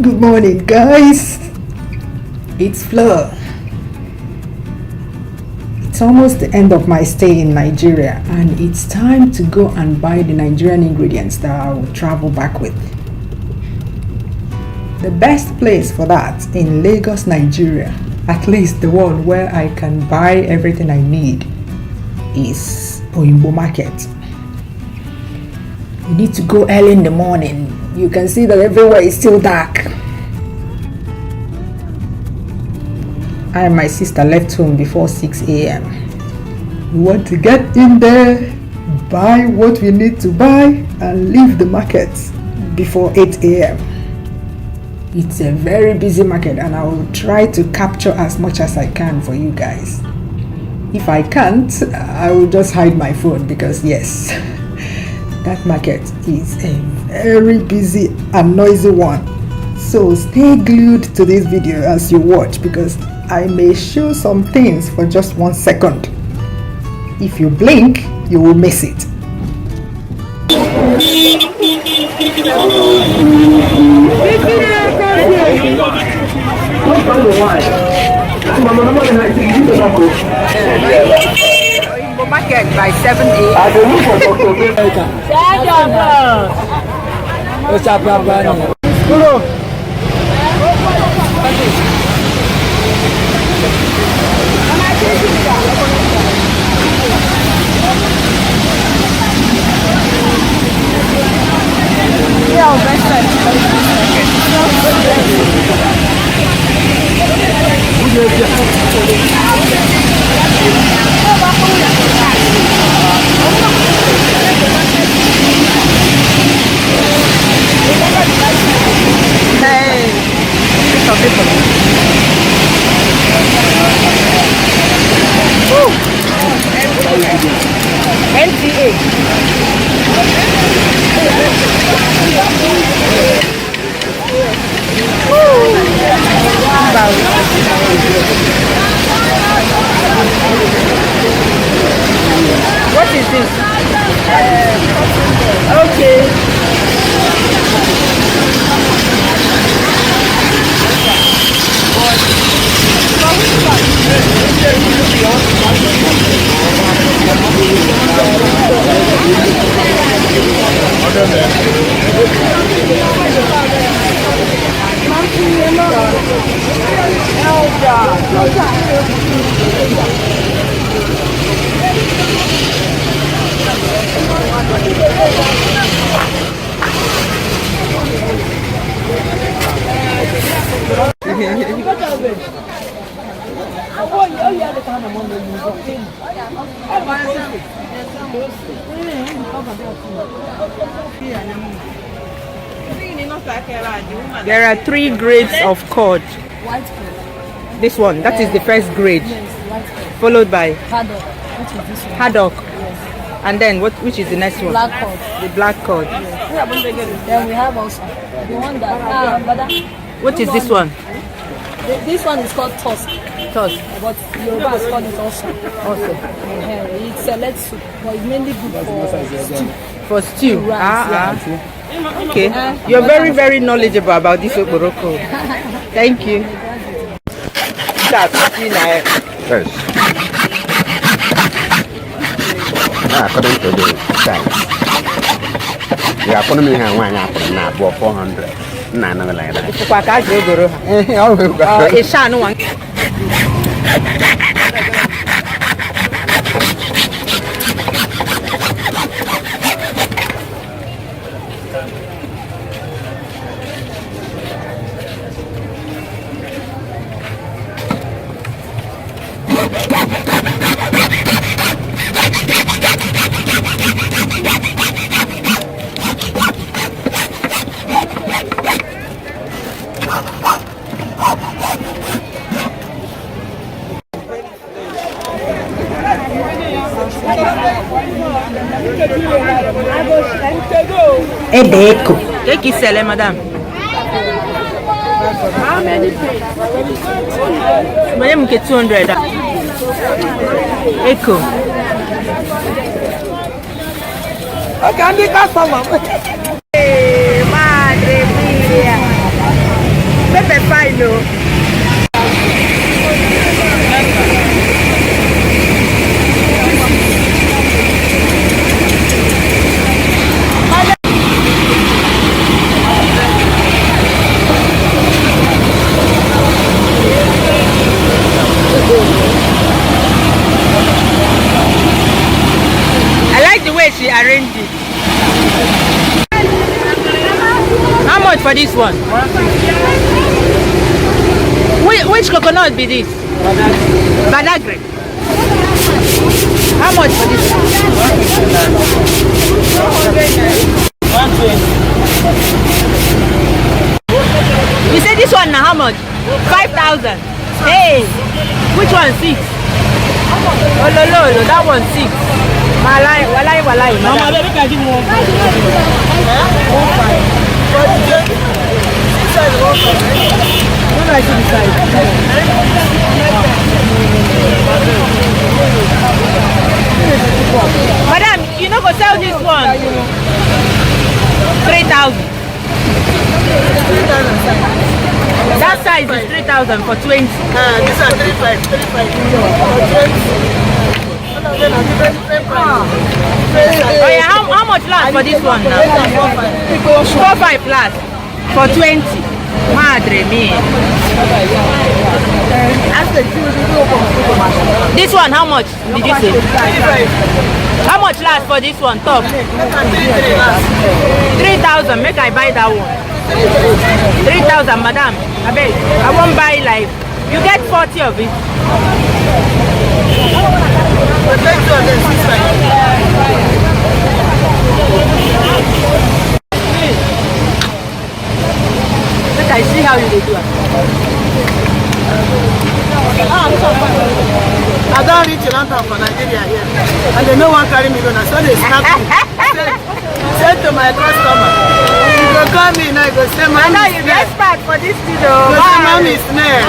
Good morning, guys. It's Flo. It's almost the end of my stay in Nigeria, and it's time to go and buy the Nigerian ingredients that I will travel back with. The best place for that in Lagos, Nigeria, at least the one where I can buy everything I need, is Oyingbo Market. You need to go early in the morning. You can see that everywhere is still dark. I and my sister left home before 6 a.m. We want to get in there, buy what we need to buy, and leave the market before 8 a.m. It's a very busy market, and I will try to capture as much as I can for you guys. If I can't, I will just hide my phone because yes, that market is a very busy and noisy one. So stay glued to this video as you watch because I may show some things for just 1 second. If you blink, you will miss it. Oyingbo Market by 7 What is this? Okay. There are 3 grades of cod. White cod. This one, that is the first grade. Yes, white cod. Followed by Haddock. Which is this one? haddock. Yes. And then which is the next one? Black cod. The black cod. Yes. Then we have also the one that What is this one? This one is called tusk. Tusk. But Yoruba is called it also. Also. It's a red soup, but it's mainly good for stew. For stew. Rice, Okay. You're very, very knowledgeable about this okporoko. Thank you. Yes. According to the science, the economy has one apple now for 400. No, no, like that. Edeko. Qu'est-ce qui c'est, madame? How many? Madame, 200. Echo. Okay, I'm the customer. Madre mía. much for this one? Which coconut be this? Banagre. How much for this one? 120. You say this one now how much? 5,000. Hey, which one 6? Oh no, that one 6. Walai. Mama, let me give you one. Madam, you know go sell this one. 3,000. That size is 3,000 for 20. This is 35. Oh yeah, how much last for this one now? 4-5 last for 20. Madre mia. This one, how much did you say? How much last for this one? Top. 3,000. Make I buy that one. 3,000, madam. I beg. I won't buy like. You get 40 of it. Let I see how you do it. I don't reach a lantern for Nigeria here. And they no one carry me down. So they snap me. Say to my customer, you go call me now, you go say, I know mommy you is be there. expert for this thing, You though. go say, mommy is there.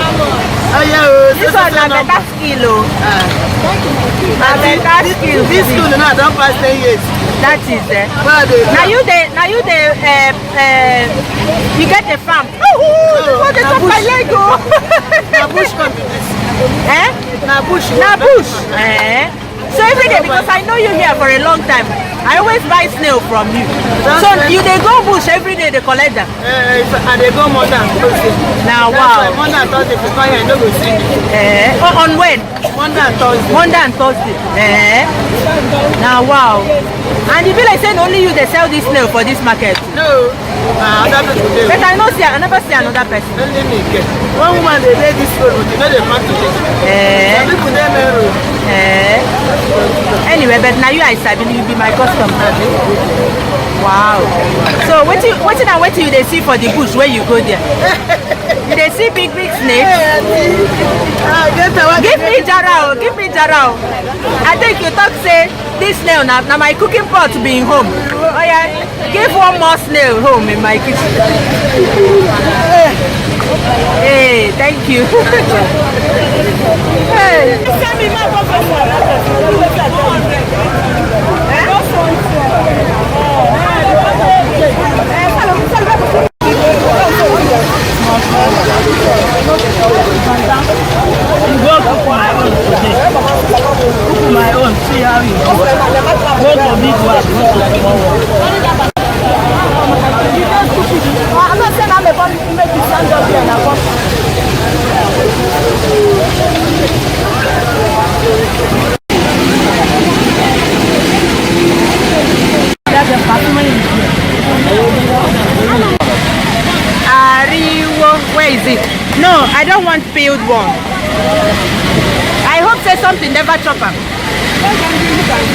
Oh yeah, This one na better skill, oh. Na better skill. This school now don't pass 10 years. That is it. Now you get a farm. Oh, this one dey chop my leg, oh. Na bush come to this. Eh? Na bush. Na bush. Eh? So every day, because I know you here for a long time, I always buy snail from you. So you dey go bush every day, they collect them. And they go more than Thursday. Now wow. Monday and Thursday, if you come here, you no go see me. Eh? Oh, on when? Monday and Thursday. Monday and Thursday. Eh? Now wow. And e be like saying only you they sell this snail for this market. No. Other people dey. But I never see another person. Only me get. One woman dey dey this road, but you know they come to this. Eh? Some people dey main road. Eh? Anyway, but now you are sabi, you be my customer. Wow. So what you they see for the bush where you go there? You they see big snakes? Give me jarao. I think you talk say this snail now my cooking pot being home. Oh yeah, give one more snail home in my kitchen. Hey, thank you. Hey. My own, see how you go to big one, go to small one. I'm not saying I'm about to make you stand up here now. Ariwo, where is it? No, I don't want peeled one. I hope say something never chop am.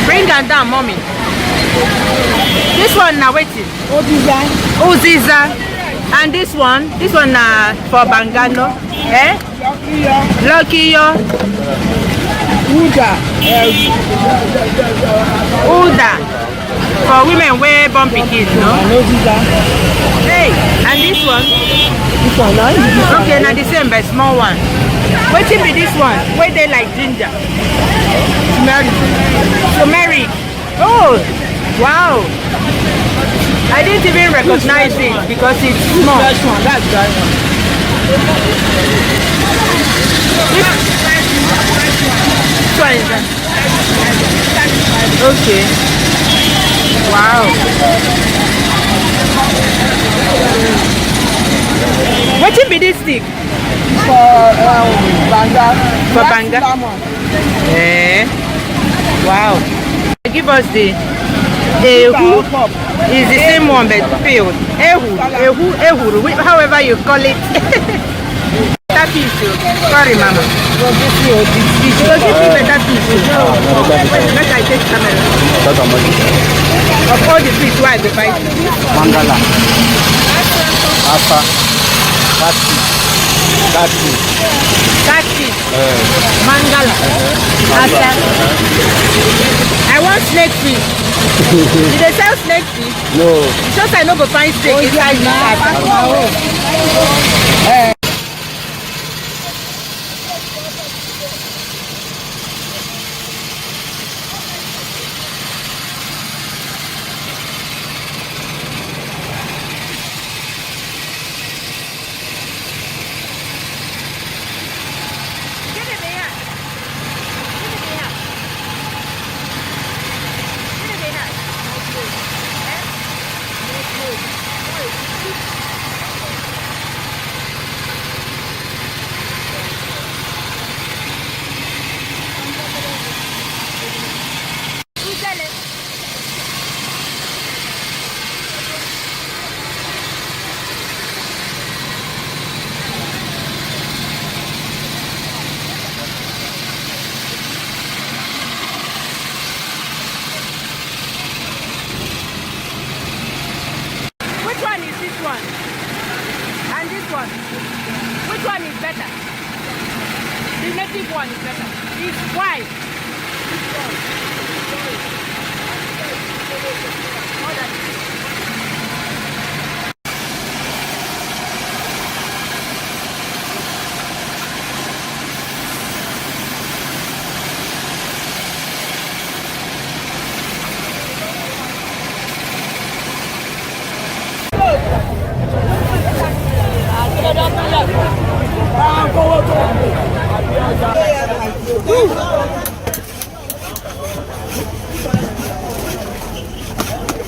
Bring am down, mommy. This one now waiting. Uziza. And this one na for Bangano. Eh? Lucky yo. Uda. For women wear born pikin, no? Hey, and this one? Okay, now the same but small one. Wetin be this one? Where they like ginger? Turmeric. Oh, wow. I didn't even recognize it because it's small. That's one, that's that one. Which one is that? Okay. Wow. Wetin be this stick? For banga. For banga? Eh. Wow. Give us the Ehu is the same one but peeled. Ehuru, however you call it. That piece, sorry, Mama. You will give me better piece. Let I take camera. Of all the fish, why the bite? Mangala. Asa. Kati. Mangala. Asa. I want snake fish. Did they sell snake fish? No. Just I know go find steak inside the car. Which one is better? The native one is better. It's white.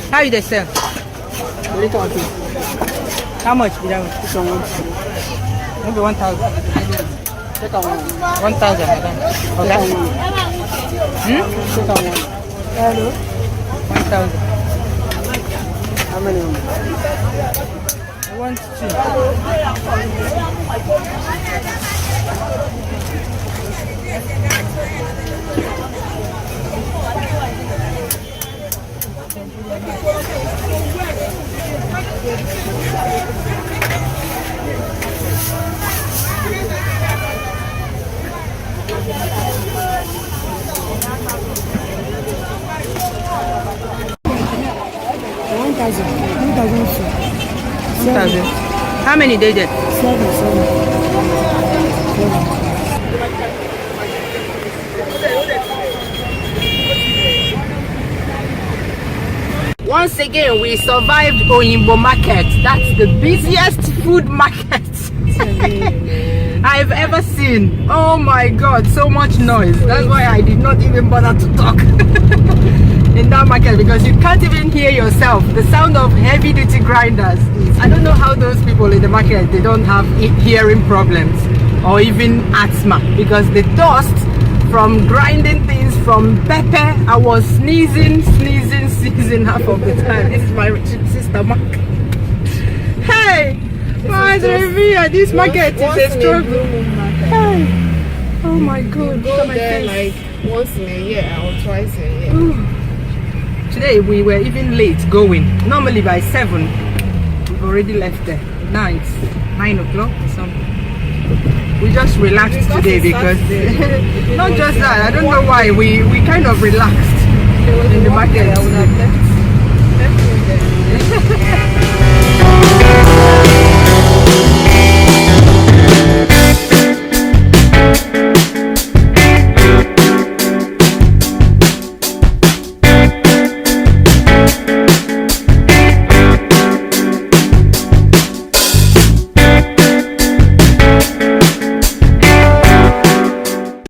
How you they sell? How much be that one? Maybe 1,000. 1,000, madam. Okay. Hello. 1,000. How many? I want How many did it? 7. Once again, we survived Oyingbo Market. That's the busiest food market I've ever seen. Oh my God, so much noise. That's why I did not even bother to talk in that market, because you can't even hear yourself. The sound of heavy duty grinders. I don't know how those people in the market, they don't have hearing problems or even asthma, because the dust from grinding things from pepper, I was sneezing half of the time. This is my sister Mark. Hey, my Revia, this market is a struggle. Hey. Oh my God. You go there like once in a year or twice a year. Ooh. Today we were even late going. Normally by 7, we've already left there. Now it's 9 o'clock or something. We just relaxed today because not just that, I don't know why, we kind of relaxed in the market.